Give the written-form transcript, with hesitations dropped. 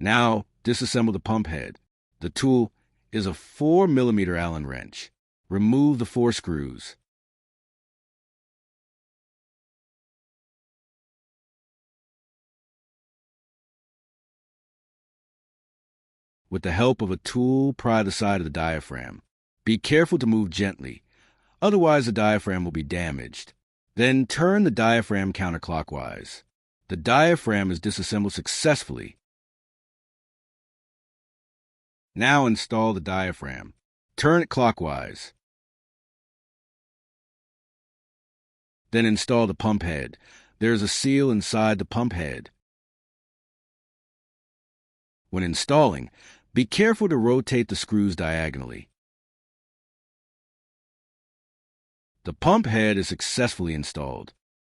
Now, disassemble the pump head. The tool is a 4mm Allen wrench. Remove the 4 screws. With the help of a tool, pry the side of the diaphragm. Be careful to move gently, otherwise the diaphragm will be damaged. Then turn the diaphragm counterclockwise. The diaphragm is disassembled successfully. Now install the diaphragm. Turn it clockwise. Then install the pump head. There is a seal inside the pump head. When installing, be careful to rotate the screws diagonally. The pump head is successfully installed.